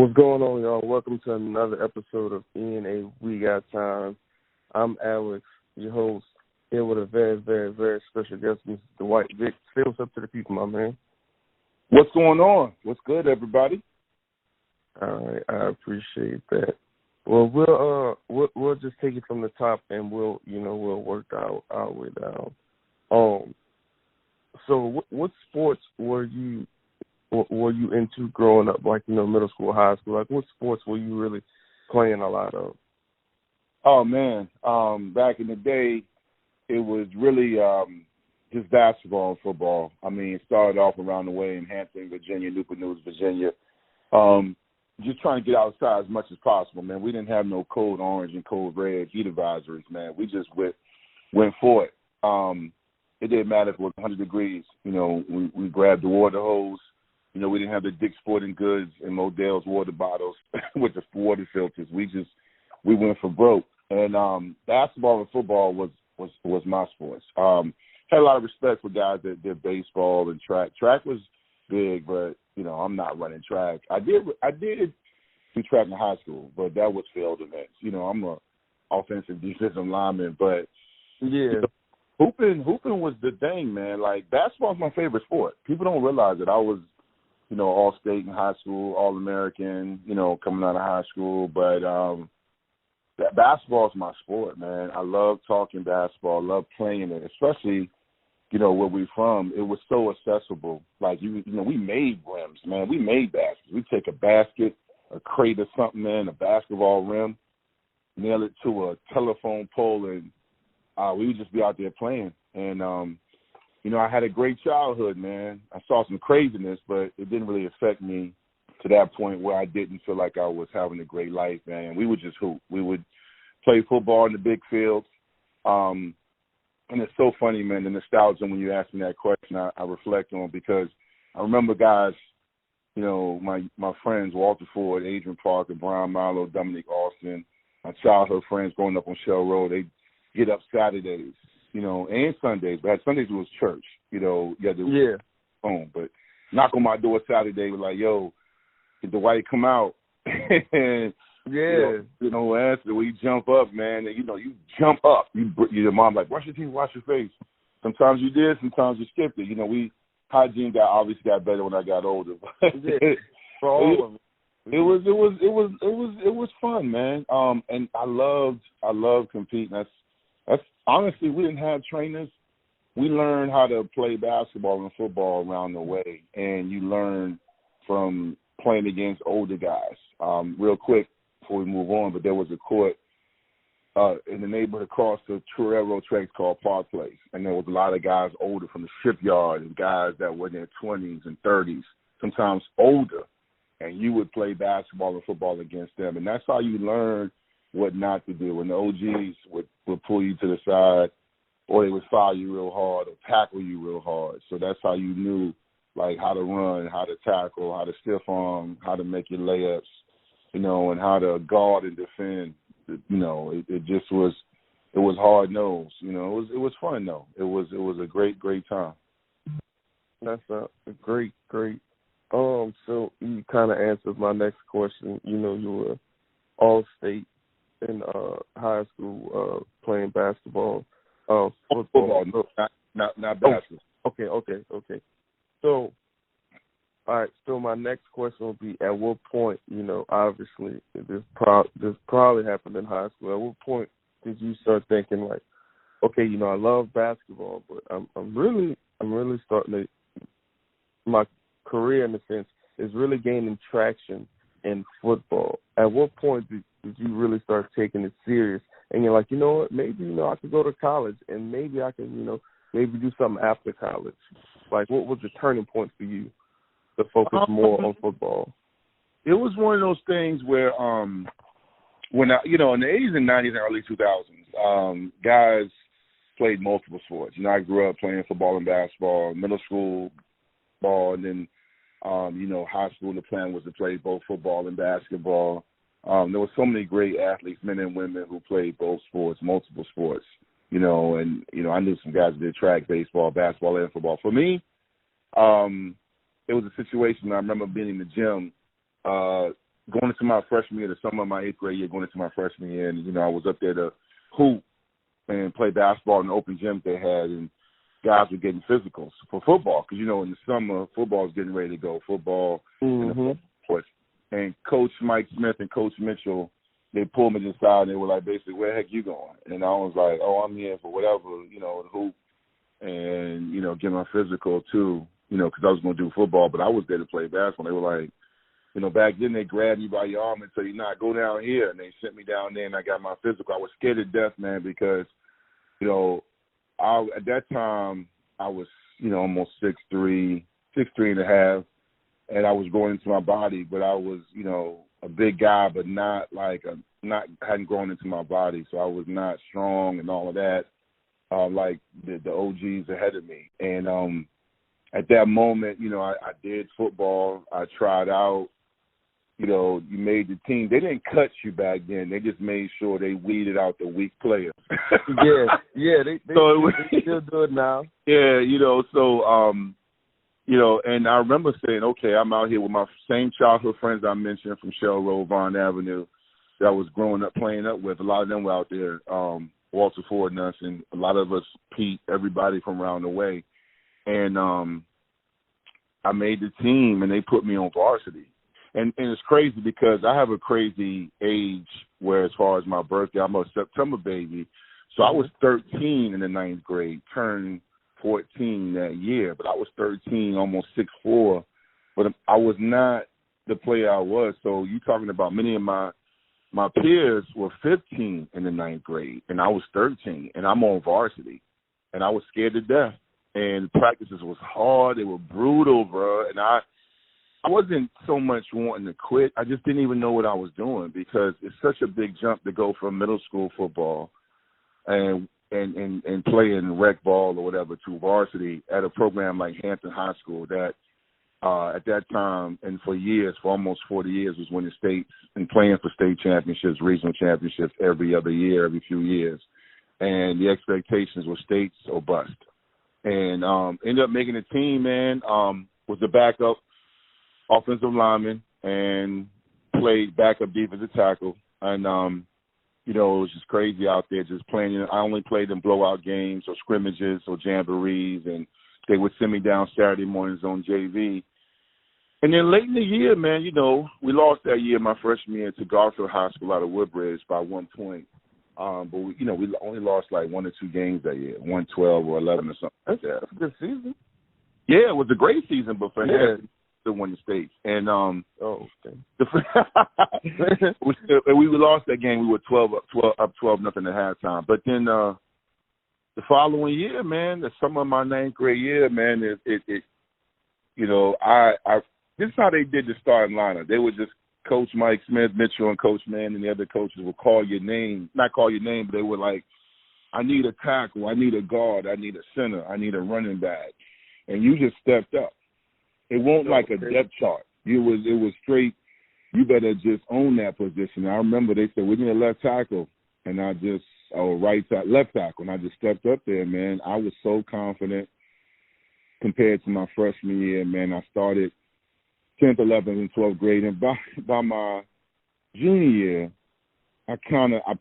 What's going on, y'all? Welcome to another episode of In a We Got Time. I'm Alex, your host, here with a very, very, very special guest, Mr. Dwight. Vick, say what's up to the people, my man. What's going on? What's good, everybody? All right, I appreciate that. Well, we'll just take it from the top, and we'll work our way down. So what sports were you into growing up, like, middle school, high school? Like, what sports were you really playing a lot of? Oh, man. Back in the day, it was really just basketball and football. I mean, it started off around the way in Hampton, Virginia, Newport News, Virginia. Just trying to get outside as much as possible, man. We didn't have no code orange and code red heat advisories, man. We just went for it. It didn't matter if it was 100 degrees. We grabbed the water hose. We didn't have the Dick's Sporting Goods and Modell's water bottles with the water filters. We went for broke. And basketball and football was my sports. Had a lot of respect for guys that did baseball and track. Track was big, but I'm not running track. I did do track in high school, but that was field events. I'm a offensive defensive lineman, but yeah. Hooping was the thing, man. Like, basketball is my favorite sport. People don't realize it. I was all-state in high school, all-American, coming out of high school. But that basketball is my sport, man. I love talking basketball. I love playing it, especially, where we're from. It was so accessible. Like, we made rims, man. We made baskets. We take a basket, a crate or something, man, a basketball rim, nail it to a telephone pole, and we would just be out there playing. And, I had a great childhood, man. I saw some craziness, but it didn't really affect me to that point where I didn't feel like I was having a great life, man. We would just hoop. We would play football in the big fields. And it's so funny, man, the nostalgia when you ask me that question, I reflect on, because I remember guys, my friends, Walter Ford, Adrian Parker, Brian Milo, Dominic Austin, my childhood friends growing up on Shell Road. They get up Saturdays, and Sundays. But Sundays was church, you had to home. But knock on my door Saturday, was like, yo, did Dwight come out? And, answer, we jump up, man. And, you jump up. Your mom like, brush your teeth, wash your face. Sometimes you did, sometimes you skipped it. Hygiene obviously got better when I got older. For all of it. It was fun, man. And I loved competing. That's honestly, we didn't have trainers. We learned how to play basketball and football around the way, and you learn from playing against older guys. Real quick before we move on, but there was a court in the neighborhood across the Truro tracks called Park Place, and there was a lot of guys older from the shipyard and guys that were in their 20s and 30s, sometimes older, and you would play basketball and football against them, and that's how you learn what not to do. When the OGs would pull you to the side, or they would foul you real hard or tackle you real hard. So that's how you knew, like, how to run, how to tackle, how to stiff arm, how to make your layups, and how to guard and defend. It just was, it was hard nosed. It was fun though. It was a great time. That's a great. So you kind of answered my next question. You were all-state in high school playing basketball, football. Not basketball. Okay. So, all right. So my next question would be: at what point, obviously this probably happened in high school. At what point did you start thinking like, okay, I love basketball, but I'm really starting to, my career in a sense is really gaining traction in football. At what point did you really start taking it serious? And you're like, you know what, maybe, I could go to college and maybe I can, maybe do something after college. Like, what was the turning point for you to focus more on football? It was one of those things where, when I, in the 80s and 90s and early 2000s, guys played multiple sports. I grew up playing football and basketball, middle school ball, and then high school, the plan was to play both football and basketball. There were so many great athletes, men and women, who played both sports, multiple sports, and I knew some guys that did track, baseball, basketball, and football. For me, it was a situation I remember being in the gym going into my freshman year, the summer of my 8th grade year, going into my freshman year, and, I was up there to hoop and play basketball in the open gym they had, and guys were getting physicals for football because, in the summer, football was getting ready to go, football and sports. And Coach Mike Smith and Coach Mitchell, they pulled me to the side, and they were like, basically, where the heck you going? And I was like, oh, I'm here for whatever, to hoop and, get my physical too, because I was going to do football, but I was there to play basketball. They were like, back then they grabbed you by your arm and said, go down here. And they sent me down there, and I got my physical. I was scared to death, man, because, at that time I was, almost 6'3", 6'3.5", and I was growing into my body, but I was, a big guy, but hadn't grown into my body. So I was not strong and all of that, like the OGs ahead of me. And at that moment, I did football. I tried out. You made the team. They didn't cut you back then. They just made sure they weeded out the weak players. They still do it now. Yeah, and I remember saying, okay, I'm out here with my same childhood friends I mentioned from Shell Road, Vaughn Avenue, that I was growing up playing up with. A lot of them were out there, Walter Ford and us, and a lot of us, Pete, everybody from around the way. And I made the team, and they put me on varsity. And it's crazy because I have a crazy age where as far as my birthday, I'm a September baby. So I was 13 in the 9th grade, turned 14 that year. But I was 13, almost 6'4". But I was not the player I was. So you talking about many of my peers were 15 in the 9th grade, and I was 13, and I'm on varsity. And I was scared to death. And practices was hard. They were brutal, bro. And I wasn't so much wanting to quit. I just didn't even know what I was doing because it's such a big jump to go from middle school football and playing rec ball or whatever to varsity at a program like Hampton High School that at that time and for years, for almost 40 years, was winning states and playing for state championships, regional championships every other year, every few years. And the expectations were states or bust. And ended up making the team, man, was the backup offensive lineman and played backup defensive tackle. And, it was just crazy out there just playing. I only played in blowout games or scrimmages or jamborees, and they would send me down Saturday mornings on JV. And then late in the year, man, we lost that year, my freshman year, to Garfield High School out of Woodbridge by 1 point. But, we only lost like 1 or 2 games that year, 1-12 or 11 or something like that. That's a good season. Yeah, it was a great season, but for him, still won the states. And okay. We lost that game. We were 12 nothing at halftime. But then the following year, man, the summer of my 9th grade year, man, this is how they did the starting lineup. They would just Coach Mike Smith, Mitchell, and Coach Mann and the other coaches would call your name, not call your name, but they were like, I need a tackle, I need a guard, I need a center, I need a running back. And you just stepped up. It wasn't like a depth chart. It was straight, you better just own that position. I remember they said, we need a left tackle. And left tackle. And I just stepped up there, man. I was so confident compared to my freshman year, man. I started 10th, 11th, and 12th grade. And by my junior year, I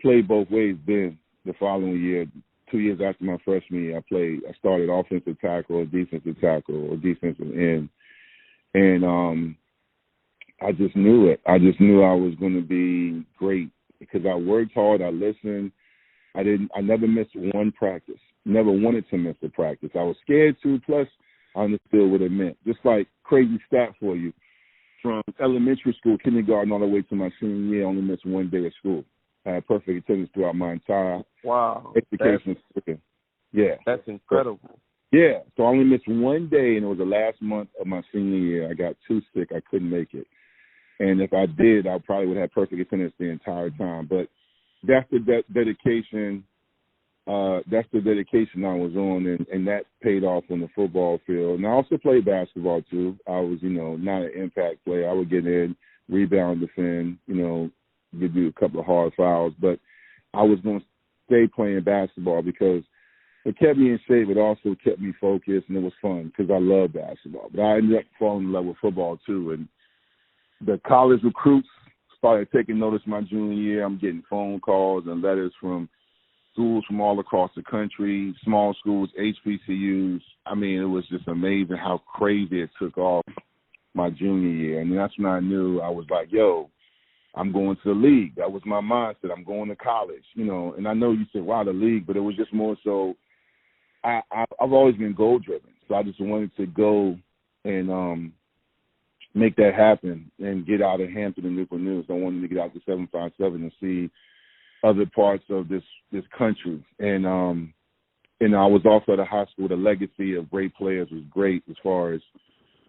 played both ways then the following year. 2 years after my freshman year, I started offensive tackle or defensive end. And I just knew it. I just knew I was going to be great because I worked hard. I listened. I never missed one practice. Never wanted to miss a practice. I was scared to. Plus, I understood what it meant. Just like crazy stat for you. From elementary school, kindergarten, all the way to my senior year, I only missed 1 day of school. I had perfect attendance throughout my entire education. Yeah. That's incredible. Yeah, so I only missed 1 day, and it was the last month of my senior year. I got too sick. I couldn't make it. And if I did, I probably would have perfect attendance the entire time. But that's the dedication. That's the dedication I was on, and that paid off on the football field. And I also played basketball, too. I was, not an impact player. I would get in, rebound, defend, give you a couple of hard fouls. But I was going to stay playing basketball because it kept me in shape. It also kept me focused, and it was fun because I love basketball. But I ended up falling in love with football, too. And the college recruits started taking notice my junior year. I'm getting phone calls and letters from schools from all across the country, small schools, HBCUs. I mean, it was just amazing how crazy it took off my junior year. And that's when I knew I was like, yo, I'm going to the league. That was my mindset. I'm going to college, you know. And I know you said, wow, the league, but it was just more so I've always been goal-driven. So I just wanted to go and make that happen and get out of Hampton and Newport News. I wanted to get out to 757 and see other parts of this country. And I was also at a high school. The legacy of great players was great as far as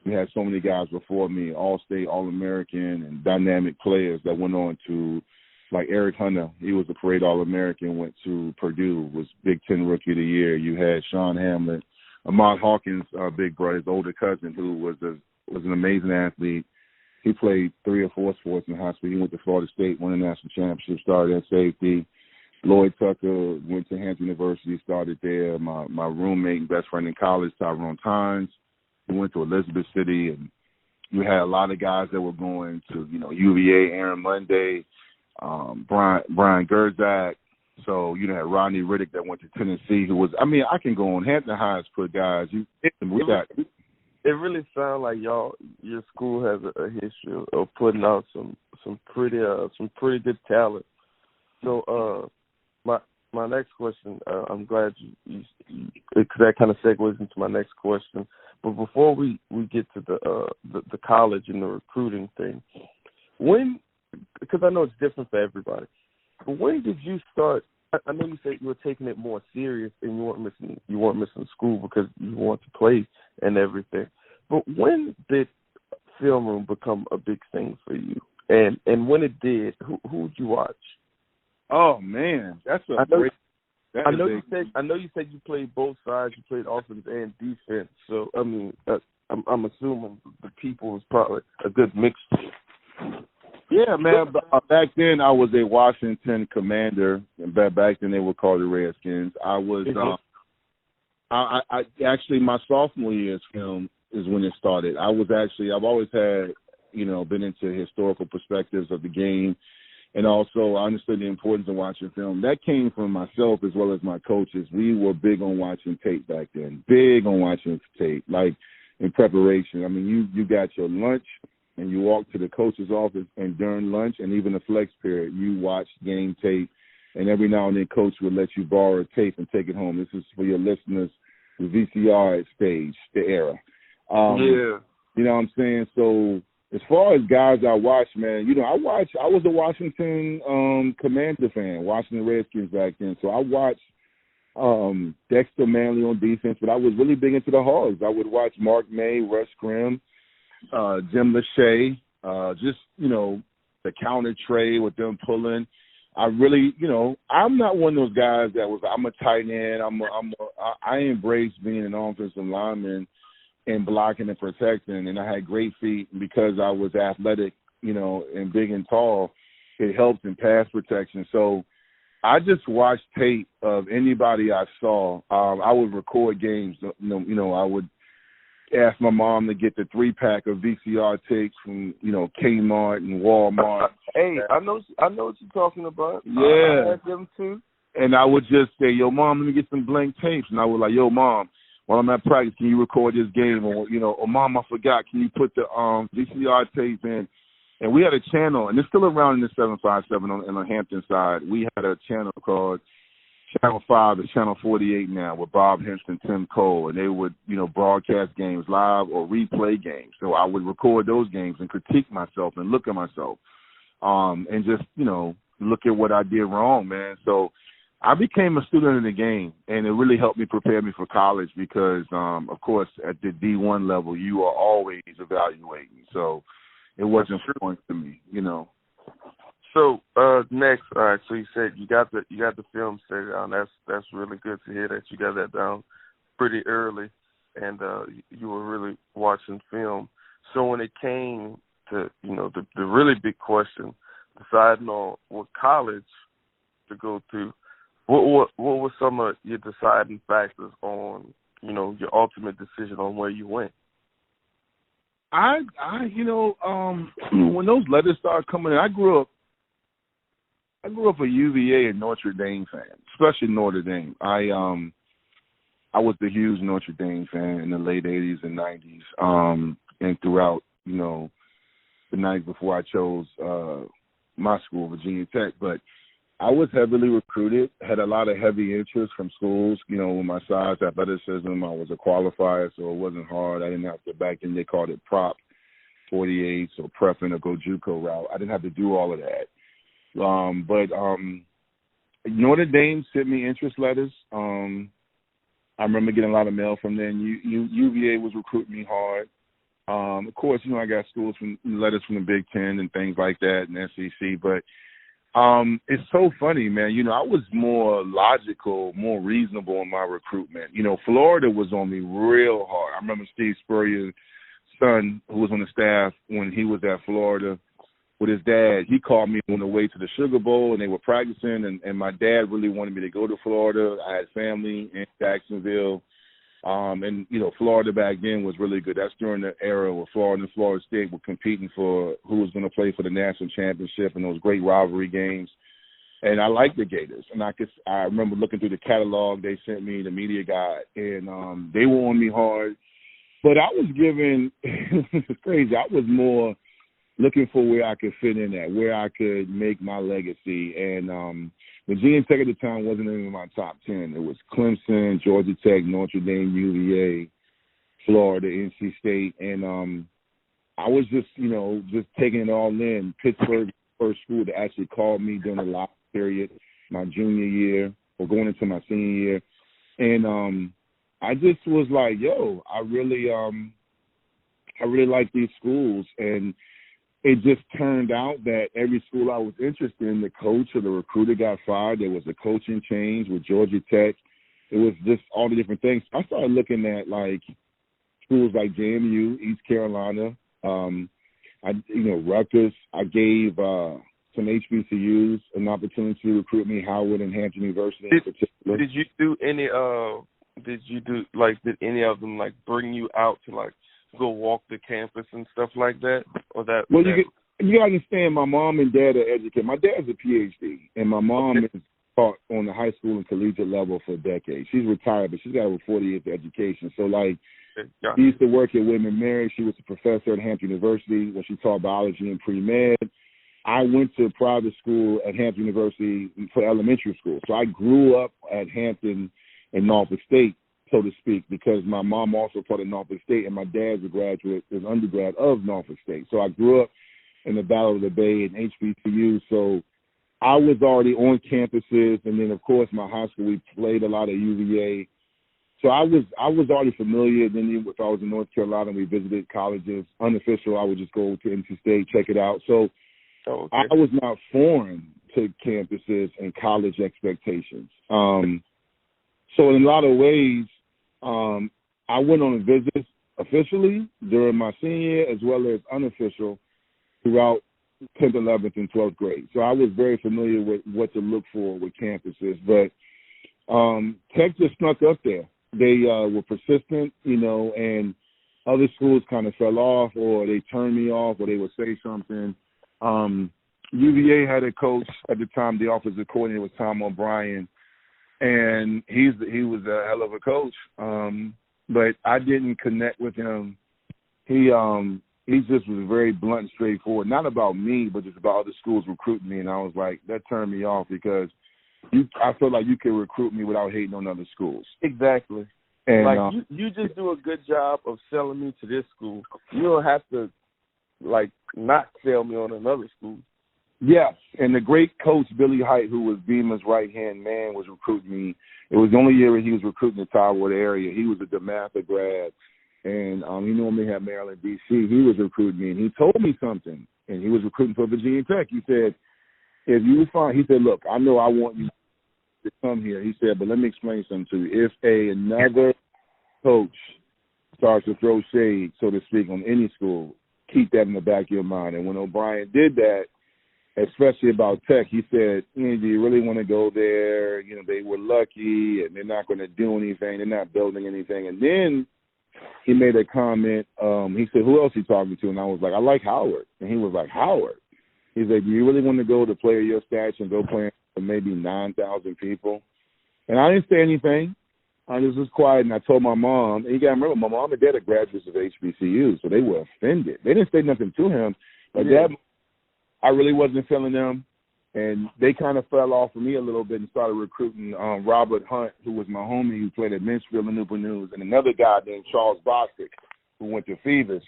we had so many guys before me, all-state, all-American, and dynamic players that went on to, like Eric Hunter. He was a parade All-American, went to Purdue, was Big Ten Rookie of the Year. You had Sean Hamlin, Ahmad Hawkins, big brother, his older cousin, who was an amazing athlete. He played 3 or 4 sports in high school. He went to Florida State, won a national championship, started at safety. Lloyd Tucker went to Hampton University, started there. My roommate and best friend in college, Tyrone Tynes, he went to Elizabeth City. And you had a lot of guys that were going to, UVA, Aaron Monday, Brian Gerzak. So, you had Rodney Riddick that went to Tennessee, who was, I can go on. Hampton High has put guys. It really sounds like your school has a history of putting out some pretty good talent. So my next question, I'm glad you because that kind of segues into my next question. But before we get to the college and the recruiting thing, because I know it's different for everybody, but when did you start? I know you said you were taking it more serious and you weren't missing school because you wanted to play and everything. But when did film room become a big thing for you? And when it did, who would you watch? Oh man, that's a great. I know you said you played both sides. You played offense and defense. So I'm assuming the people was probably a good mixture. Yeah, man. Back then, I was a Washington Commander, and back then they were called the Redskins. I was, I actually my sophomore year's film is when it started. I've always had, been into historical perspectives of the game, and also I understood the importance of watching film. That came from myself as well as my coaches. We were big on watching tape back then. Big on watching tape, like in preparation. You got your lunch. And you walk to the coach's office, and during lunch and even the flex period, you watch game tape. And every now and then, coach would let you borrow a tape and take it home. This is for your listeners, the VCR stage, the era. Yeah. You know what I'm saying? So as far as guys I watched, man, I was a Washington Commander fan, watching the Redskins back then. So I watched Dexter Manley on defense, but I was really big into the Hogs. I would watch Mark May, Russ Grimm, Jim Lachey, the counter trade with them pulling. I really, I'm not one of those guys I'm a tight end. I embrace being an offensive lineman and blocking and protecting, and I had great feet because I was athletic, and big and tall. It helped in pass protection. So I just watched tape of anybody I saw. I would record games. I would ask my mom to get the 3-pack of VCR tapes from, Kmart and Walmart. Hey, I know what you're talking about. Yeah. I had them too. And I would just say, yo, Mom, let me get some blank tapes. And I was like, yo, Mom, while I'm at practice, can you record this game? Or Mom, I forgot, can you put the VCR tape in? And we had a channel, and it's still around in the 757 on the Hampton side. We had a channel called Channel 5 is Channel 48 now with Bob Henson, Tim Cole, and they would, broadcast games live or replay games. So I would record those games and critique myself and look at myself and just, look at what I did wrong, man. So I became a student of the game, and it really helped me prepare me for college because, of course, at the D1 level, you are always evaluating. So it wasn't foreign to me, So next, all right. So you said you got the film set down. That's really good to hear that you got that down pretty early, and you were really watching film. So when it came to the really big question, deciding on what college to go to, what were some of your deciding factors on your ultimate decision on where you went? When those letters started coming in, I grew up a UVA and Notre Dame fan, especially Notre Dame. I was a huge Notre Dame fan in the late '80s and '90s, and throughout, the night before I chose my school, Virginia Tech. But I was heavily recruited, had a lot of heavy interest from schools, with my size, athleticism. I was a qualifier, so it wasn't hard. I didn't have to, back then they called it prop 48s or prepping or go JUCO route. I didn't have to do all of that. But Notre Dame sent me interest letters. I remember getting a lot of mail from them. UVA was recruiting me hard. Of course, I got letters from the Big Ten and things like that and SEC. But it's so funny, man. I was more logical, more reasonable in my recruitment. Florida was on me real hard. I remember Steve Spurrier's son, who was on the staff when he was at Florida with his dad. He called me on the way to the Sugar Bowl, and they were practicing, and my dad really wanted me to go to Florida. I had family in Jacksonville. And Florida back then was really good. That's during the era where Florida and Florida State were competing for who was going to play for the national championship and those great rivalry games. And I liked the Gators. And I remember looking through the catalog they sent me, the media guide, and they were on me hard. But I was given it's crazy. I was more looking for where I could fit in at, where I could make my legacy. And Virginia Tech at the time wasn't even in my top 10. It was Clemson, Georgia Tech, Notre Dame, UVA, Florida, NC State. And I was just taking it all in. Pittsburgh, first school to actually call me during the lock period, my junior year or going into my senior year. And I just was like, yo, I really like these schools. And it just turned out that every school I was interested in, the coach or the recruiter got fired. There was a coaching change with Georgia Tech. It was just all the different things. I started looking at schools like JMU, East Carolina, Rutgers. I gave some HBCUs an opportunity to recruit me, Howard and Hampton University in particular. Did you do any? Did any of them bring you out to go walk the campus and stuff like that, or that? Well, you gotta understand, my mom and dad are educated. My dad's a PhD, and my mom is taught on the high school and collegiate level for decades. She's retired, but she's got over 40 years of education. So, she used to work at William & Mary. She was a professor at Hampton University where she taught biology and pre-med. I went to private school at Hampton University for elementary school. So I grew up at Hampton and Norfolk State, so to speak, because my mom also taught at Norfolk State, and my dad's an undergrad of Norfolk State. So I grew up in the Battle of the Bay and HBCU. So I was already on campuses, and then, of course, my high school, we played a lot of UVA. So I was already familiar. Then if I was in North Carolina, we visited colleges. Unofficial, I would just go to NC State, check it out. So I was not foreign to campuses and college expectations. So in a lot of ways, I went on visits officially during my senior year as well as unofficial throughout 10th, 11th, and 12th grade. So I was very familiar with what to look for with campuses. But Tech just snuck up there. They were persistent, and other schools kind of fell off, or they turned me off, or they would say something. UVA had a coach at the time, the offensive coordinator was Tom O'Brien, and he was a hell of a coach. But I didn't connect with him. He just was very blunt and straightforward, not about me, but just about other schools recruiting me. And I was like, that turned me off because I feel like you can recruit me without hating on other schools. Exactly. And you just do a good job of selling me to this school. You don't have to not sell me on another school. Yes, and the great coach, Billy Height, who was Beamer's right-hand man, was recruiting me. It was the only year he was recruiting the Tyrwood area. He was a DeMatha grad, and he normally had Maryland, D.C. He was recruiting me, and he told me something, and he was recruiting for Virginia Tech. He said, he said, look, I know I want you to come here. He said, but let me explain something to you. If another coach starts to throw shade, so to speak, on any school, keep that in the back of your mind. And when O'Brien did that, especially about Tech, he said, do you really want to go there? They were lucky, and they're not going to do anything. They're not building anything. And then he made a comment. He said, "Who else he talking to?" And I was like, "I like Howard." And he was like, "Howard?" He's like, "Do you really want to go to player your stats and go play for maybe 9,000 people?" And I didn't say anything. I just was quiet, and I told my mom. And you got to remember, my mom and dad are graduates of HBCU, so they were offended. They didn't say nothing to him, but Dad, I really wasn't feeling them. And they kind of fell off of me a little bit and started recruiting Robert Hunt, who was my homie who played at Mansfield and Newport News, and another guy named Charles Bostic, who went to Phoebus,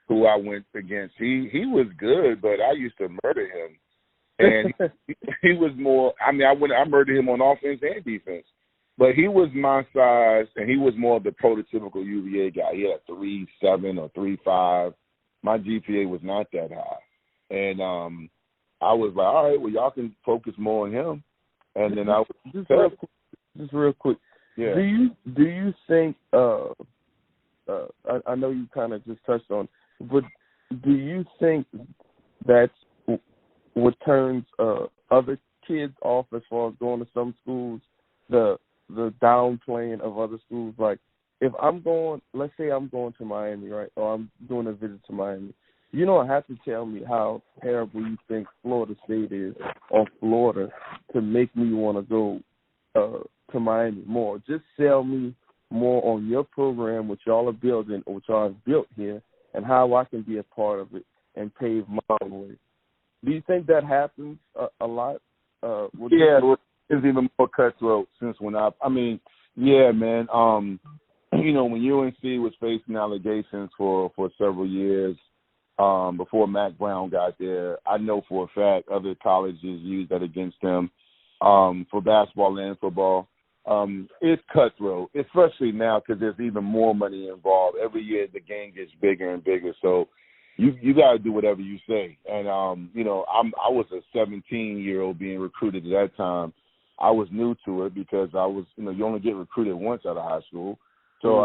who I went against. He was good, but I used to murder him. And he was more – I murdered him on offense and defense. But he was my size, and he was more of the prototypical UVA guy. He had 3.7 or 3.5. My GPA was not that high. And I was like, all right, well, y'all can focus more on him. And then I was just real quick. Yeah. Do you think I know you kind of just touched on, but do you think that's what turns other kids off as far as going to some schools, the downplaying of other schools? Like, if I'm going, let's say I'm going to Miami, right, or I'm doing a visit to Miami, you don't have to tell me how terrible you think Florida State is or Florida to make me want to go to Miami more. Just sell me more on your program, what y'all are building, or what y'all have built here, and how I can be a part of it and pave my own way. Do you think that happens a lot? It's even more cutthroat since when yeah, man. When UNC was facing allegations for several years, before Mac Brown got there, I know for a fact other colleges used that against them for basketball and football. It's cutthroat, especially now because there's even more money involved. Every year the game gets bigger and bigger, so you got to do whatever you say. And I was a 17-year-old being recruited at that time. I was new to it because I was, you only get recruited once out of high school. So,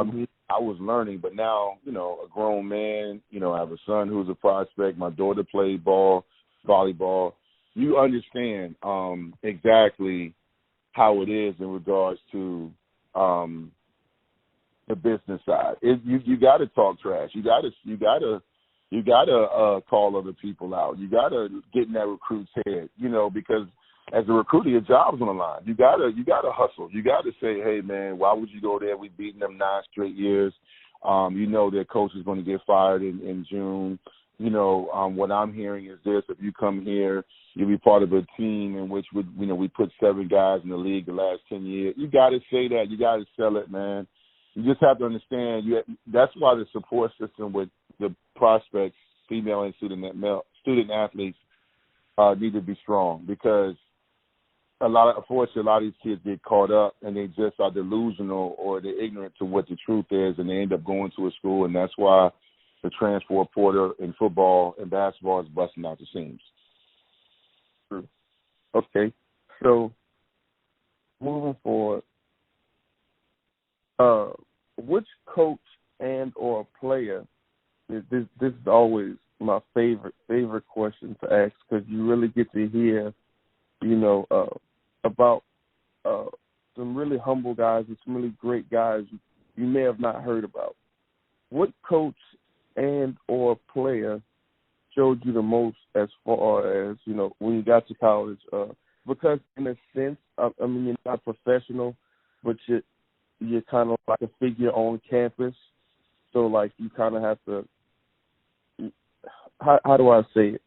I was learning. But now, a grown man, I have a son who's a prospect. My daughter played volleyball. You understand exactly how it is in regards to the business side. You got to talk trash. You got to call other people out. You got to get in that recruit's head, because as a recruiter, your job's on the line. You gotta hustle. You gotta say, hey man, why would you go there? We've beaten them 9 straight years. Their coach is going to get fired in June. What I'm hearing is this: if you come here, you'll be part of a team in which we put 7 guys in the league the last 10 years. You gotta say that. You gotta sell it, man. You just have to understand. That's why the support system with the prospects, female and student athletes, need to be strong, because unfortunately, a lot of these kids get caught up and they just are delusional or they're ignorant to what the truth is, and they end up going to a school, and that's why the transfer portal in football and basketball is busting out the seams. True. Okay, so moving forward, which coach and or player, this is always my favorite question to ask, because you really get to hear about some really humble guys and some really great guys you may have not heard about. What coach and or player showed you the most as far as, when you got to college? Because in a sense, you're not professional, but you're kind of like a figure on campus. So, like, you kind of have to, how do I say it?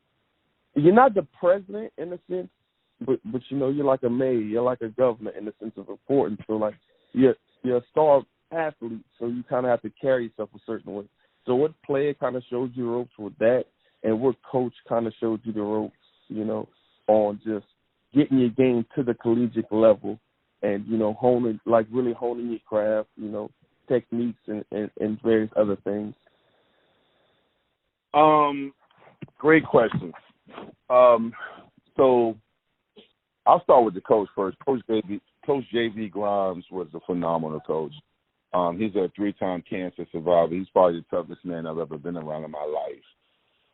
You're not the president in a sense, but you're like a mayor, you're like a governor in the sense of importance. So, like, you're a star athlete, so you kind of have to carry yourself a certain way. So what player kind of showed you the ropes with that, and what coach kind of showed you the ropes, on just getting your game to the collegiate level and, really honing your craft, techniques and various other things? Great question. So I'll start with the coach first. Coach J.V. Grimes was a phenomenal coach. He's a 3-time cancer survivor. He's probably the toughest man I've ever been around in my life.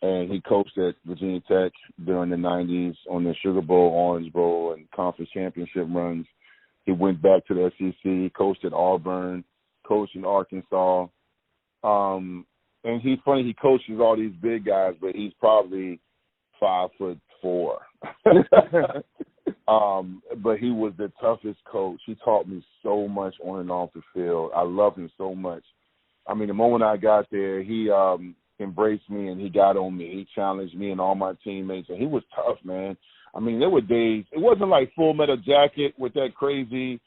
And he coached at Virginia Tech during the 90s on the Sugar Bowl, Orange Bowl, and conference championship runs. He went back to the SEC, coached at Auburn, coached in Arkansas. And he's funny. He coaches all these big guys, but he's probably 5'4". But he was the toughest coach. He taught me so much on and off the field. I love him so much. I mean, the moment I got there, he embraced me and he got on me. He challenged me and all my teammates, and he was tough, man. I mean, there were days. It wasn't like Full Metal Jacket with that crazy,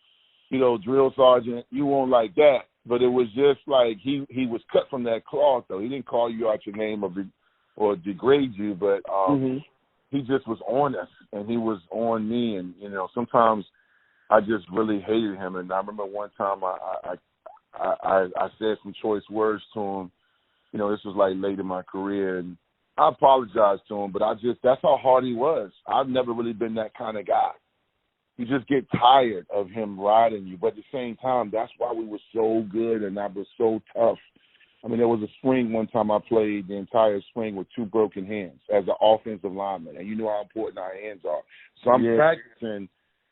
drill sergeant. You won't like that. But it was just like he was cut from that cloth, though. He didn't call you out your name or degrade you, but he just was on us, and he was on me. And, sometimes I just really hated him. And I remember one time I said some choice words to him. This was like late in my career, and I apologized to him, but that's how hard he was. I've never really been that kind of guy. You just get tired of him riding you. But at the same time, that's why we were so good and I was so tough. I mean, there was a spring one time I played the entire spring with 2 broken hands as an offensive lineman. And you know how important our hands are. So I'm practicing,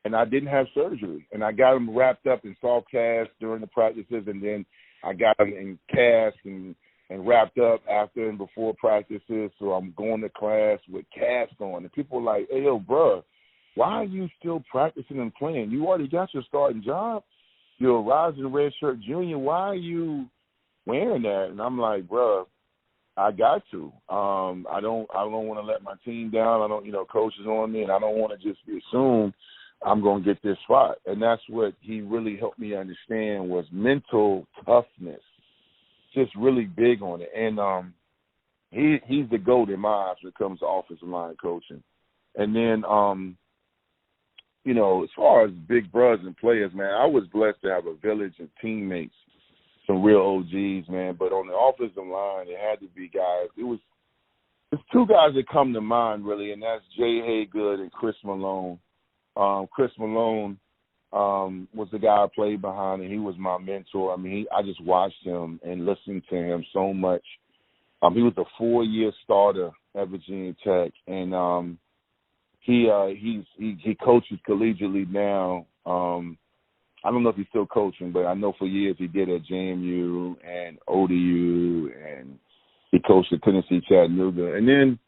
and I didn't have surgery. And I got them wrapped up in soft cast during the practices, and then I got them in cast and wrapped up after and before practices. So I'm going to class with cast on. And people are like, hey, yo, bro, why are you still practicing and playing? You already got your starting job. You're a rising redshirt junior. Why are you wearing that? And I'm like, bro, I got to. I don't want to let my team down. I don't, coach is on me, and I don't want to just assume I'm going to get this spot. And that's what he really helped me understand was mental toughness. Just really big on it. And he's the GOAT in my eyes when it comes to offensive line coaching. And then, as far as big brothers and players, man, I was blessed to have a village of teammates, some real OGs, man. But on the offensive line, it had to be guys. There's 2 guys that come to mind, really, and that's Jay Haygood and Chris Malone. Chris Malone was the guy I played behind, and he was my mentor. I mean, I just watched him and listened to him so much. He was a 4-year starter at Virginia Tech, and he coaches collegiately now. I don't know if he's still coaching, but I know for years he did at JMU and ODU, and he coached at Tennessee Chattanooga. And then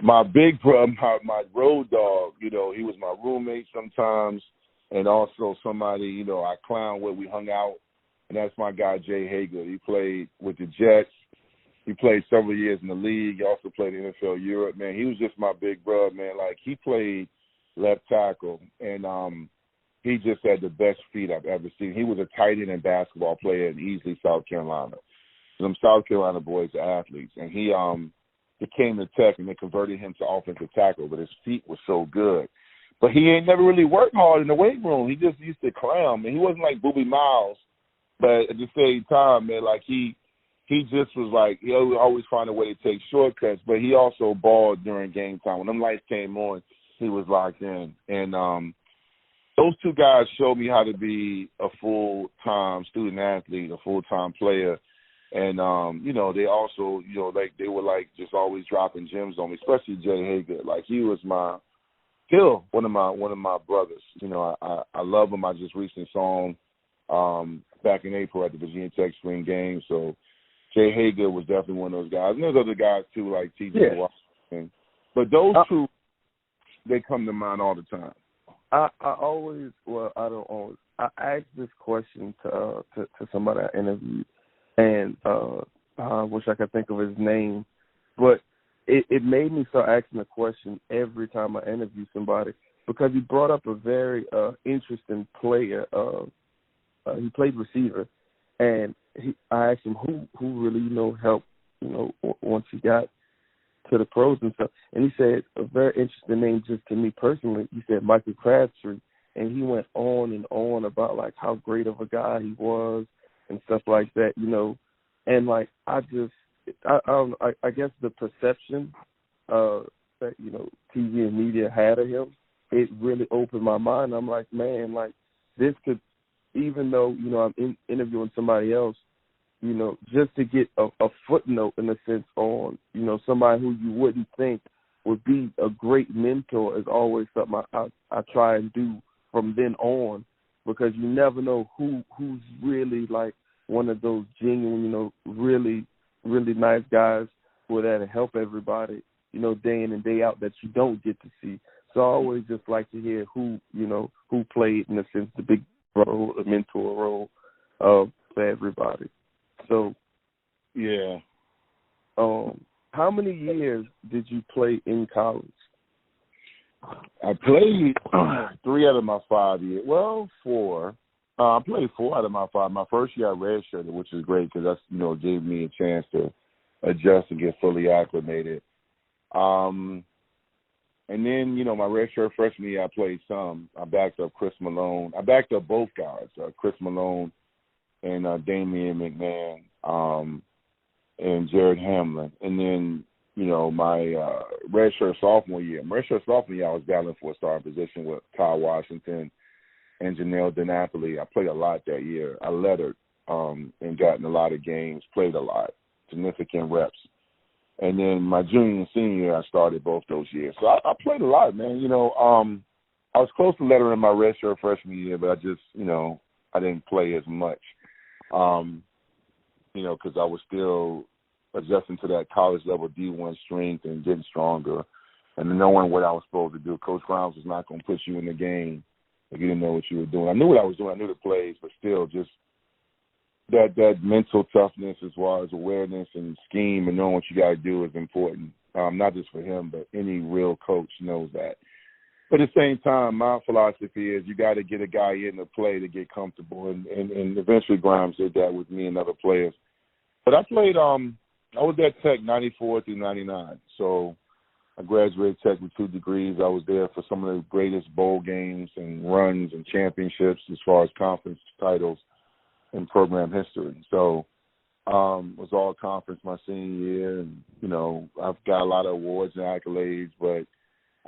my big brother, my road dog, he was my roommate sometimes, and also somebody, I clown with. We hung out, and that's my guy Jay Haygood. He played with the Jets. He played several years in the league. He also played in NFL Europe. Man, he was just my big brother, man. Like, he played left tackle, and he just had the best feet I've ever seen. He was a tight end and basketball player in Easley, South Carolina. Some South Carolina boys are athletes, and he came to Tech, and they converted him to offensive tackle, but his feet were so good. But he ain't never really worked hard in the weight room. He just used to clown, man. He wasn't like Boobie Miles, but at the same time, man, like he just was like, he always find a way to take shortcuts, but he also balled during game time. When them lights came on, he was locked in. And those 2 guys showed me how to be a full-time student athlete, a full-time player. And, they also, they were like just always dropping gems on me, especially Jay Haygood. Like, he was still one of my brothers. I love him. I just recently saw him back in April at the Virginia Tech spring game. So Jay Haygood was definitely one of those guys. And there's other guys too, like T.J. Washington. But those 2, they come to mind all the time. I asked this question to somebody I interviewed, and I wish I could think of his name, but it made me start asking the question every time I interview somebody, because he brought up a very interesting player. He played receiver, and I asked him who really helped once he got to the pros and stuff, and he said a very interesting name just to me personally. He said Michael Crabtree, and he went on and on about like how great of a guy he was and stuff like that, and like I guess the perception that TV and media had of him, it really opened my mind. I'm like, man, like this could, even though I'm interviewing somebody else, just to get a footnote in a sense on somebody who you wouldn't think would be a great mentor is always something I try and do from then on, because you never know who's really like one of those genuine, really, really nice guys who are there to help everybody, day in and day out that you don't get to see. So I always just like to hear who played, in a sense, the big role, the mentor role for everybody. So, yeah. How many years did you play in college? I played 3 out of my 5 years. Well, 4. I played 4 out of my 5. My first year I redshirted, which is great because that's gave me a chance to adjust and get fully acclimated. And then my redshirt freshman year I played some. I backed up Chris Malone. I backed up both guys, Chris Malone and Damian McMahon and Jared Hamlin. And then my redshirt sophomore year. My redshirt sophomore year I was battling for a starting position with Kyle Washington and Janelle DiNapoli. I played a lot that year. I lettered and got in a lot of games, played a lot, significant reps. And then my junior and senior year, I started both those years. So I played a lot, man. I was close to lettering my redshirt freshman year, but I just, I didn't play as much, because I was still adjusting to that college level D1 strength and getting stronger and knowing what I was supposed to do. Coach Grimes was not going to put you in the game if you didn't know what you were doing. I knew what I was doing. I knew the plays, but still just that mental toughness as well as awareness and scheme and knowing what you got to do is important, not just for him, but any real coach knows that. But at the same time, my philosophy is you got to get a guy in the play to get comfortable, and eventually Grimes did that with me and other players. But I played I was at Tech 94 through 99, so I graduated Tech with 2 degrees. I was there for some of the greatest bowl games and runs and championships as far as conference titles in program history. So was all conference my senior year, and I've got a lot of awards and accolades, but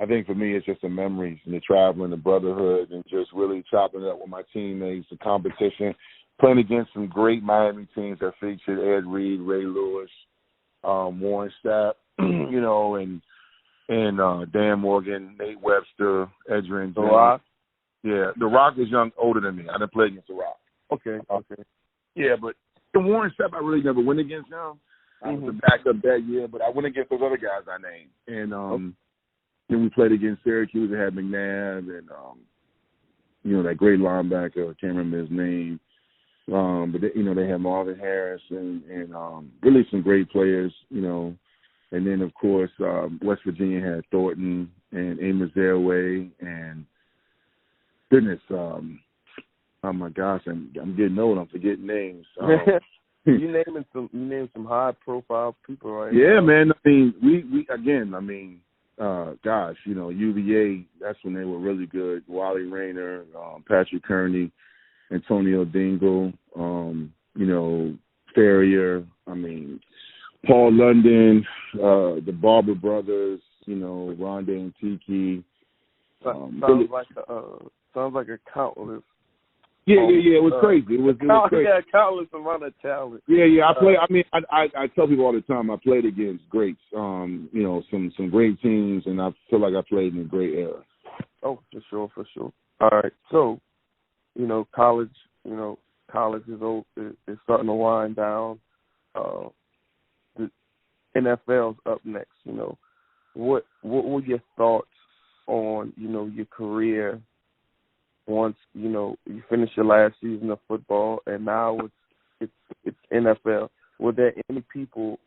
I think for me it's just the memories and the traveling, the brotherhood, and just really chopping it up with my teammates, the competition, playing against some great Miami teams that featured Ed Reed, Ray Lewis, Warren Stapp, and Dan Morgan, Nate Webster, Edrin. The Rock? Yeah, The Rock is older than me. I didn't play against The Rock. Okay. Yeah, but the Warren Stapp, I really never went against him. I was the backup that year, but I went against those other guys I named. And then we played against Syracuse. They had McNabb and, that great linebacker. I can't remember his name. But, they had Marvin Harris and really some great players, And then, of course, West Virginia had Thornton and Amos Airway and, goodness, oh my gosh, I'm getting old. I'm forgetting names. You named some high profile people, right? Yeah, man. I mean, we again. I mean, UVA. That's when they were really good. Wally Rayner, Patrick Kearney, Antonio Dingle. Ferrier. I mean, Paul London, the Barber brothers. Rondé and Tiki. Sounds like a countless. Yeah. It was crazy. It was crazy. Yeah, countless amount of talent. Yeah. I tell people all the time I played against greats. Some great teams, and I feel like I played in a great era. Oh, for sure. All right. So, college is starting to wind down. The NFL's up next. What were your thoughts on your career once you finish your last season of football and now it's NFL? Were there any people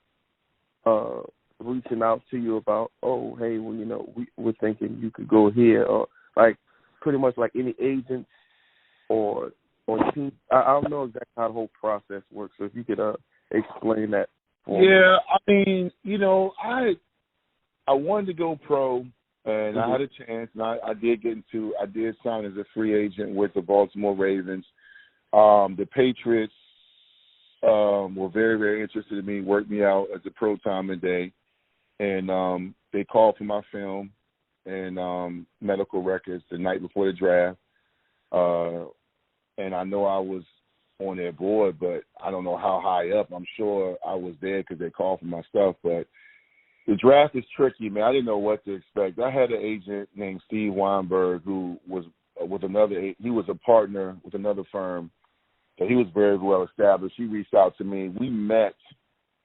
reaching out to you about, oh, hey, well, we're thinking you could go here, or like pretty much like any agents or team? I don't know exactly how the whole process works, so if you could explain that for me. Yeah, I mean, I wanted to go pro. And I had a chance, and I did sign as a free agent with the Baltimore Ravens. The Patriots were very, very interested in me, worked me out as a pro time and day. And they called for my film and medical records the night before the draft. And I know I was on their board, but I don't know how high up. I'm sure I was there because they called for my stuff, but the draft is tricky, man. I didn't know what to expect. I had an agent named Steve Weinberg who was with another. He was a partner with another firm, So he was very well established. He reached out to me. We met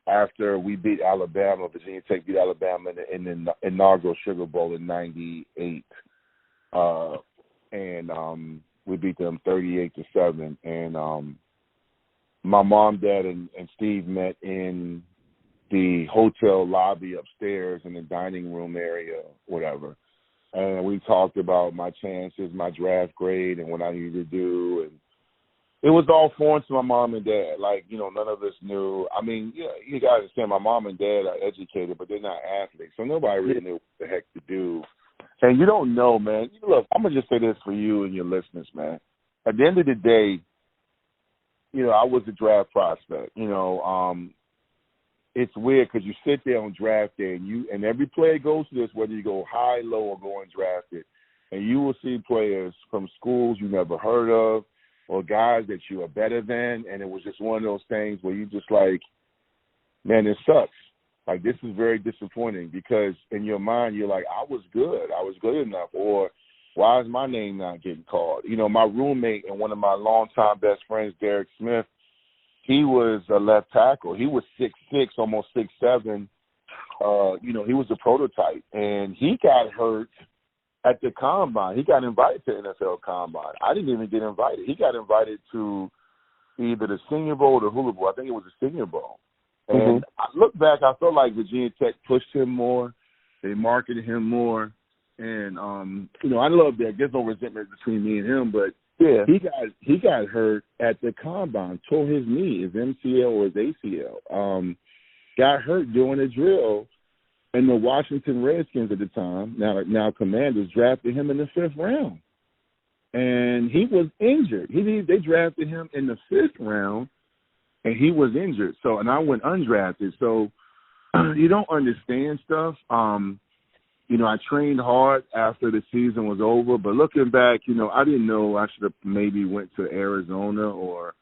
after we beat Alabama. Virginia Tech beat Alabama in the inaugural Sugar Bowl in '98. And we beat them 38-7. And my mom, dad, and Steve met in the hotel lobby upstairs in the dining room area, whatever. And we talked about my chances, my draft grade, and what I needed to do. And it was all foreign to my mom and dad. Like, none of us knew. I mean, you got to understand, my mom and dad are educated, but they're not athletes. So nobody really knew what the heck to do. And you don't know, man. Look, I'm going to just say this for you and your listeners, man. At the end of the day, I was a draft prospect. It's weird because you sit there on draft day and every player goes to this, whether you go high, low, or go undrafted, and you will see players from schools you never heard of or guys that you are better than, and it was just one of those things where you just like, man, this sucks. Like, this is very disappointing because in your mind you're like, I was good enough, or why is my name not getting called? My roommate and one of my longtime best friends, Derek Smith, he was a left tackle. He was 6'6", almost 6'7". He was a prototype, and he got hurt at the combine. He got invited to NFL combine. I didn't even get invited. He got invited to either the Senior Bowl or the Hula Bowl. I think it was the Senior Bowl. And I look back, I felt like Virginia Tech pushed him more. They marketed him more. And, I love that. There's no resentment between me and him, but yeah, he got hurt at the combine, tore his knee, his MCL or his ACL. Got hurt during a drill, and the Washington Redskins at the time, now Commanders, drafted him in the 5th round, and he was injured. They drafted him in the 5th round, and he was injured. So, and I went undrafted. So, you don't understand stuff. I trained hard after the season was over, but looking back, I didn't know I should have maybe went to Arizona or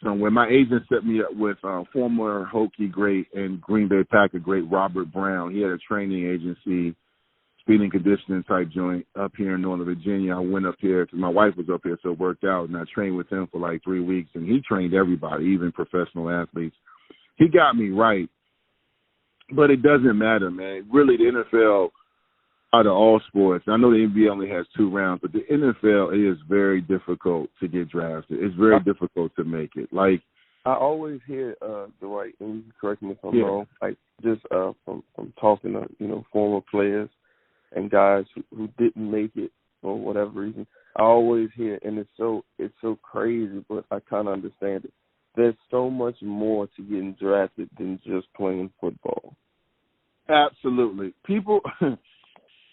somewhere. My agent set me up with former Hokie great and Green Bay Packer great Robert Brown. He had a training agency, speed and conditioning type joint up here in Northern Virginia. I went up here because my wife was up here, so it worked out, and I trained with him for like 3 weeks, and he trained everybody, even professional athletes. He got me right, but it doesn't matter, man. Really, the NFL, out of all sports, I know the NBA only has 2 rounds, but the NFL, it is very difficult to get drafted. It's very difficult to make it. Like, I always hear, Dwight, and you can correct me if I'm wrong, like just from talking to, former players and guys who didn't make it for whatever reason. I always hear, and it's so crazy, but I kind of understand it. There's so much more to getting drafted than just playing football. Absolutely. People...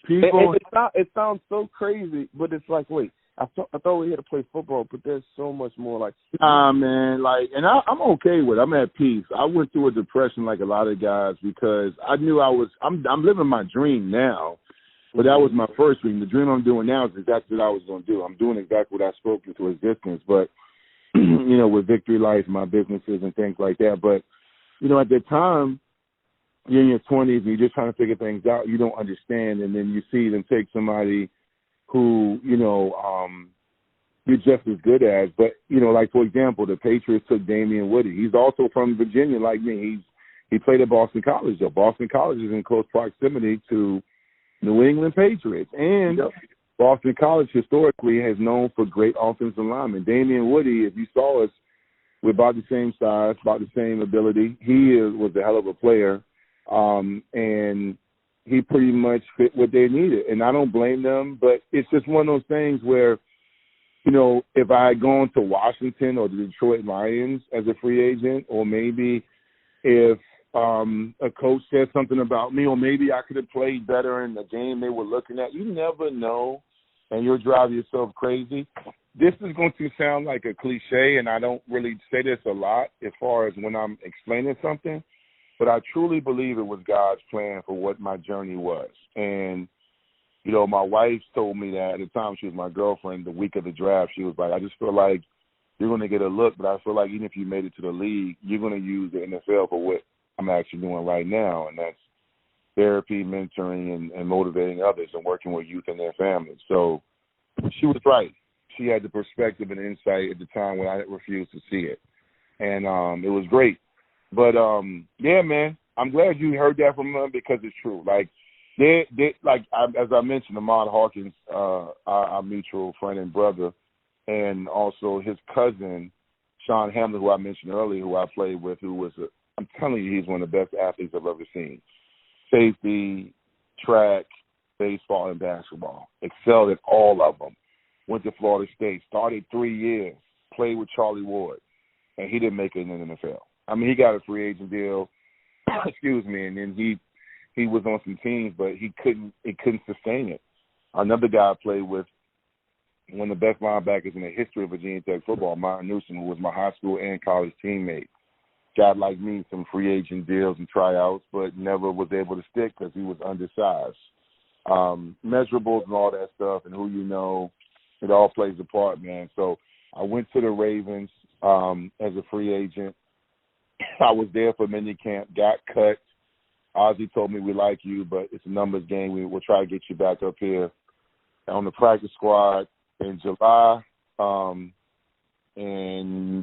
It sounds so crazy, but it's like, wait, I thought we had to play football, but there's so much more. Like, man, and I'm okay with it. I'm at peace. I went through a depression like a lot of guys because I knew I'm living my dream now, but that was my first dream. The dream I'm doing now is exactly what I was going to do. I'm doing exactly what I spoke into existence, but, with Victory Life, my businesses and things like that. But, at the time, you're in your 20s and you're just trying to figure things out. You don't understand, and then you see them take somebody who, you're just as good as. But, like, for example, the Patriots took Damian Woody. He's also from Virginia like me. He played at Boston College, though. Boston College is in close proximity to New England Patriots. And Boston College historically has known for great offensive linemen. Damian Woody, if you saw us, we're about the same size, about the same ability. He was a hell of a player. And he pretty much fit what they needed. And I don't blame them, but it's just one of those things where, if I had gone to Washington or the Detroit Lions as a free agent, or maybe if a coach said something about me, or maybe I could have played better in the game they were looking at, you never know, and you'll drive yourself crazy. This is going to sound like a cliche, and I don't really say this a lot as far as when I'm explaining something, but I truly believe it was God's plan for what my journey was. And, my wife told me that at the time she was my girlfriend, the week of the draft, she was like, I just feel like you're going to get a look, but I feel like even if you made it to the league, you're going to use the NFL for what I'm actually doing right now, and that's therapy, mentoring, and motivating others and working with youth and their families. So she was right. she had the perspective and insight at the time when I refused to see it. And it was great. But, yeah, man, I'm glad you heard that from them because it's true. Like, as I mentioned, Ahmad Hawkins, our mutual friend and brother, and also his cousin, Sean Hamlin, who I mentioned earlier, who I played with, I'm telling you, he's one of the best athletes I've ever seen. Safety, track, baseball, and basketball. Excelled at all of them. Went to Florida State, started 3 years, played with Charlie Ward, and he didn't make it in the NFL. I mean, he got a free agent deal, excuse me, and then he was on some teams, but he couldn't sustain it. Another guy I played with, one of the best linebackers in the history of Virginia Tech football, Martin Newsom, who was my high school and college teammate, got like me some free agent deals and tryouts, but never was able to stick because he was undersized. Measurables and all that stuff and who you know, it all plays a part, man. So I went to the Ravens as a free agent. I was there for minicamp, got cut. Ozzie told me, we like you, but it's a numbers game. We'll try to get you back up here on the practice squad in July, and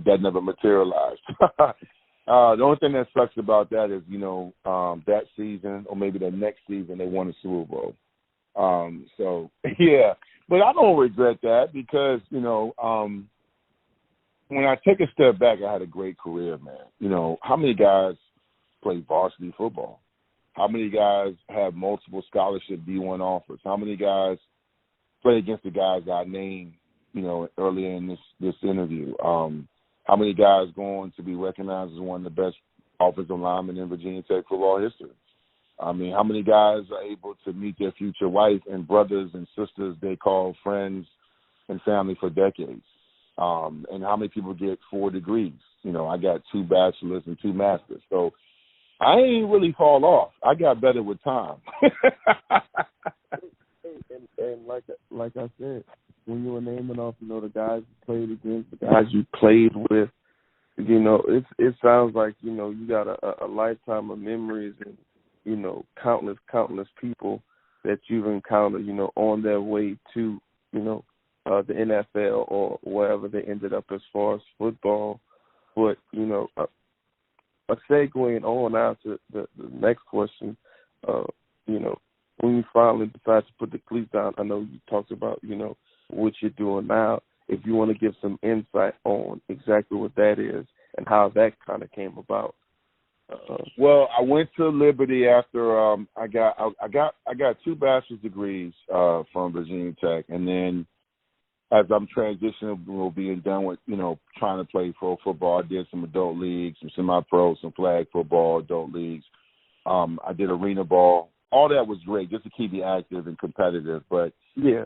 that never materialized. The only thing that sucks about that is, that season or maybe the next season they won a Super Bowl. So, yeah. But I don't regret that because, when I take a step back, I had a great career, man. How many guys play varsity football? How many guys have multiple scholarship D1 offers? How many guys play against the guys I named, earlier in this interview? How many guys going to be recognized as one of the best offensive linemen in Virginia Tech football history? I mean, how many guys are able to meet their future wife and brothers and sisters they call friends and family for decades? And how many people get 4 degrees? I got 2 bachelors and 2 masters. So I ain't really fall off. I got better with time. and like I said, when you were naming off, the guys you played against, the guys you played with, it sounds like, you got a lifetime of memories and, countless people that you've encountered, on their way to, the NFL or wherever they ended up as far as football. But, a segueing on now to the next question, when you finally decide to put the cleats down, I know you talked about, what you're doing now. If you want to give some insight on exactly what that is and how that kind of came about. Well, I went to Liberty after I got 2 bachelor's degrees from Virginia Tech, and then as I'm transitioning, being done with trying to play pro football, I did some adult leagues, some semi-pro, some flag football, adult leagues. I did arena ball. All that was great just to keep me active and competitive. But yeah,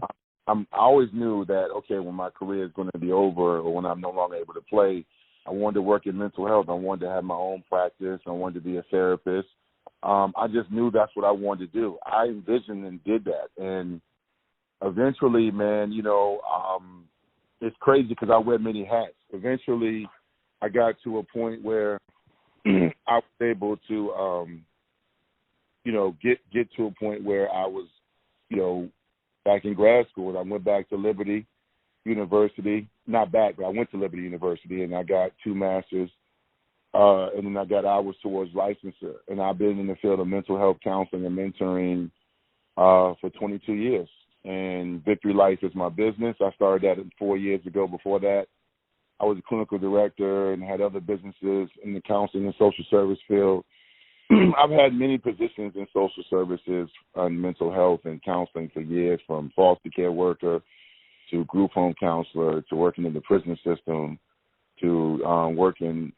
I always knew that when my career is going to be over or when I'm no longer able to play, I wanted to work in mental health. I wanted to have my own practice. I wanted to be a therapist. I just knew that's what I wanted to do. I envisioned and did that. And eventually, man, it's crazy because I wear many hats. Eventually, I got to a point where I was able to, get to a point where I was, back in grad school. And I went back to Liberty University. Not back, but I went to Liberty University, and I got 2 masters. And then I got hours towards licensure. And I've been in the field of mental health counseling and mentoring for 22 years. And Victory Life is my business. I started that 4 years ago. Before that, I was a clinical director and had other businesses in the counseling and social service field. I've had many positions in social services and mental health and counseling for years, from foster care worker to group home counselor to working in the prison system to working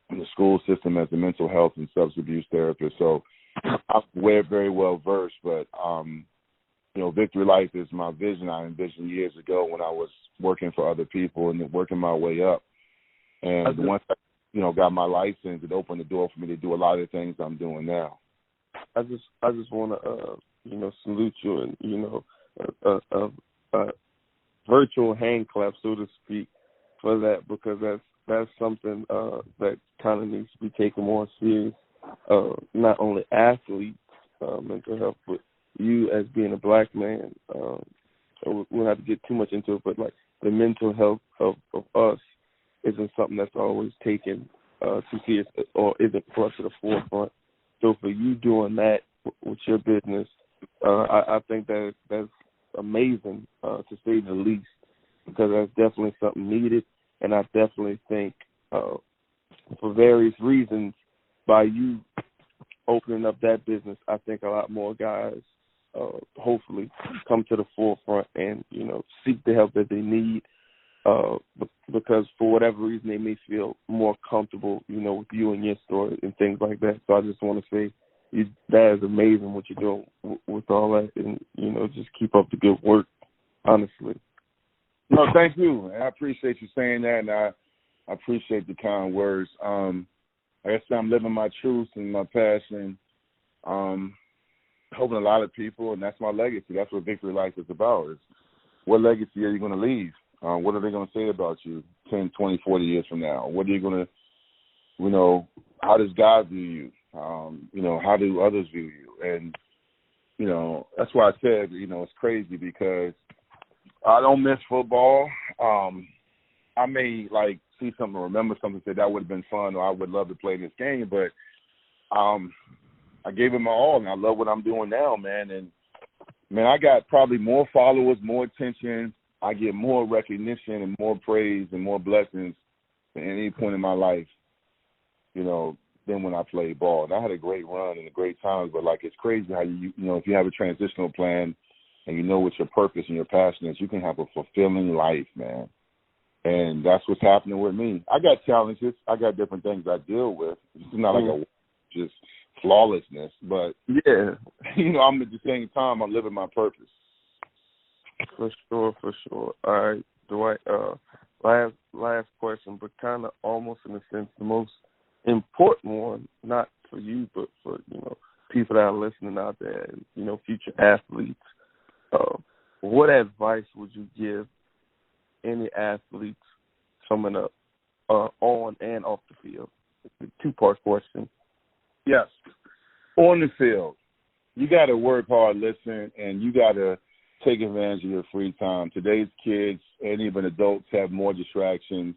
in the school system as a mental health and substance abuse therapist. So I'm very well versed, but Victory Life is my vision. I envisioned years ago when I was working for other people and then working my way up. And once I, got my license, it opened the door for me to do a lot of the things I'm doing now. I just want to, salute you and, a virtual hand clap, so to speak, for that, because that's something that kind of needs to be taken more serious. Not only athletes, mental health, but you as being a black man, we'll have to get too much into it, but like the mental health of us isn't something that's always taken too serious or isn't brought to the forefront. So for you doing that with your business, I think that's amazing, to say the least, because that's definitely something needed. And I definitely think for various reasons, by you opening up that business, I think a lot more guys hopefully come to the forefront and, seek the help that they need, because for whatever reason they may feel more comfortable, with you and your story and things like that. So I just want to say that is amazing what you're doing with all that, and, just keep up the good work, honestly. No, thank you. I appreciate you saying that, and I appreciate the kind words. Like I said, I'm living my truth and my passion, helping a lot of people, and that's my legacy. That's what Victory Life is about. Is what legacy are you going to leave? What are they going to say about you 10, 20, 40 years from now? What are you going to, how does God view you? How do others view you? And, that's why I said, it's crazy because I don't miss football. I may, see something or remember something, say that would have been fun, or I would love to play this game, but I gave it my all, and I love what I'm doing now, man. And, man, I got probably more followers, more attention. I get more recognition and more praise and more blessings than any point in my life, than when I played ball. And I had a great run and a great time, but, it's crazy how if you have a transitional plan and you know what your purpose and your passion is, you can have a fulfilling life, man. And that's what's happening with me. I got challenges. I got different things I deal with. It's not like just flawlessness, but, yeah, I'm at the same time, I'm living my purpose. For sure. All right, Dwight, last question, but kind of almost in a sense the most important one, not for you, but for, people that are listening out there and, future athletes. What advice would you give any athletes coming up on and off the field? It's a two-part question. Yes. On the field, you got to work hard, listen, and you got to take advantage of your free time. Today's kids and even adults have more distractions,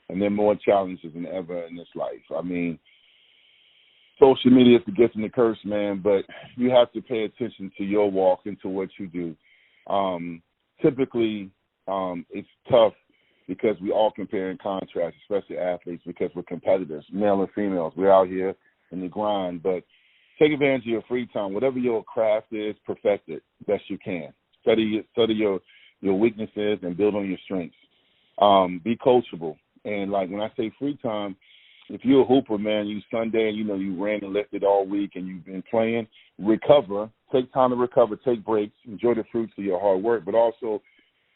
and there are more challenges than ever in this life. I mean, social media is the gift and the curse, man, but you have to pay attention to your walk and to what you do. Typically, it's tough because we all compare and contrast, especially athletes, because we're competitors, male and females. We're out here in the grind, but take advantage of your free time. Whatever your craft is, perfect it best you can. Study your weaknesses and build on your strengths. Be coachable. And, when I say free time, if you're a hooper, man, you Sunday and, you ran and lifted all week and you've been playing, recover. Take time to recover. Take breaks. Enjoy the fruits of your hard work. But also,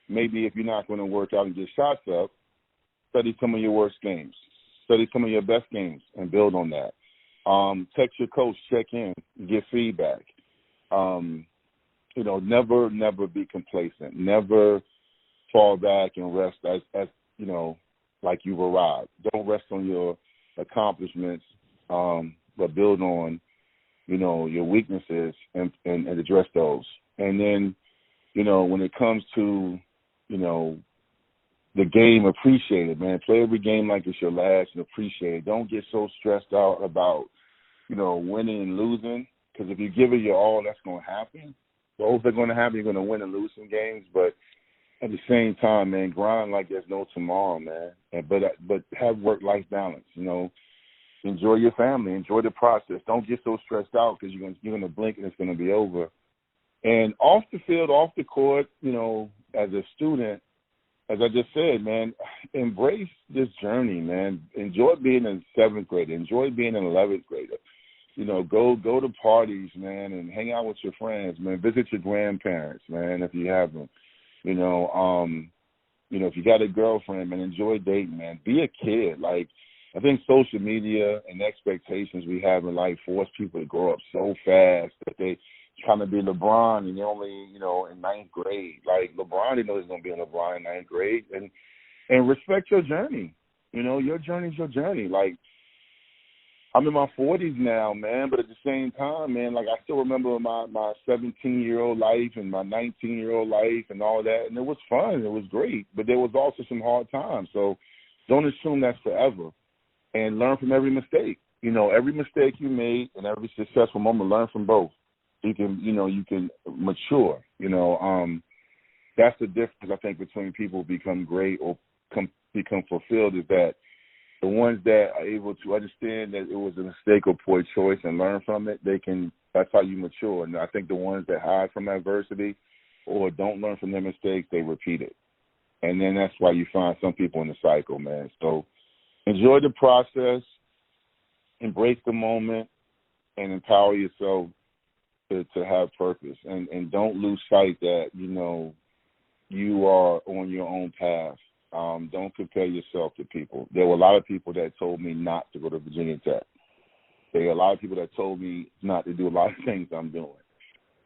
maybe if you're not going to work out and get shots up, study some of your worst games. Study some of your best games and build on that. Text your coach, check in, get feedback. Never be complacent. Never fall back and rest as like you've arrived. Don't rest on your accomplishments, but build on, your weaknesses and address those. And then, when it comes to, the game, appreciate it, man. Play every game like it's your last and appreciate it. Don't get so stressed out about, winning and losing, because if you give it your all, that's going to happen. Both are going to happen. You're going to win and lose some games, but at the same time, man, grind like there's no tomorrow, man. But have work-life balance, Enjoy your family. Enjoy the process. Don't get so stressed out because you're going to blink and it's going to be over. And off the field, off the court, as a student, as I just said, man, embrace this journey, man. Enjoy being a 7th grader. Enjoy being an 11th grader. Go to parties, man, and hang out with your friends, man. Visit your grandparents, man, if you have them. If you got a girlfriend, man, enjoy dating, man. Be a kid. I think social media and expectations we have in life force people to grow up so fast that they trying to be LeBron and they're only, in 9th grade. LeBron, he knows he's going to be in LeBron in 9th grade. And respect your journey. Your journey's your journey. I'm in my 40s now, man, but at the same time, man, like I still remember my 17-year-old life and my 19-year-old life and all that, and it was fun. It was great, but there was also some hard times. So don't assume that's forever, and learn from every mistake. You know, every mistake you made and every successful moment, learn from both. You can mature. That's the difference, I think, between people who become great or become fulfilled, is that the ones that are able to understand that it was a mistake or poor choice and learn from it, that's how you mature. And I think the ones that hide from adversity or don't learn from their mistakes, they repeat it. And then that's why you find some people in the cycle, man. So enjoy the process, embrace the moment, and empower yourself to have purpose. And don't lose sight that, you are on your own path. Don't compare yourself to people. There were a lot of people that told me not to go to Virginia Tech. There are a lot of people that told me not to do a lot of things I'm doing.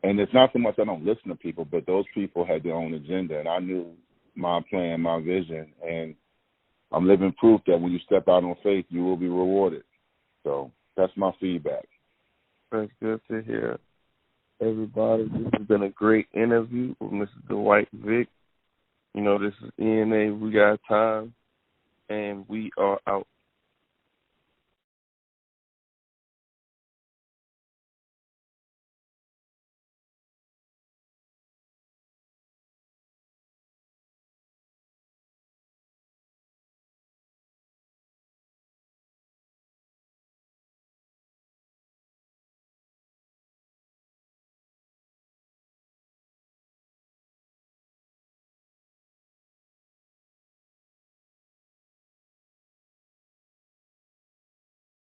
And it's not so much I don't listen to people, but those people had their own agenda, and I knew my plan, my vision, and I'm living proof that when you step out on faith, you will be rewarded. So that's my feedback. That's good to hear. Everybody, this has been a great interview with Mr. Dwight Vick. This is ENA. We got time, and we are out.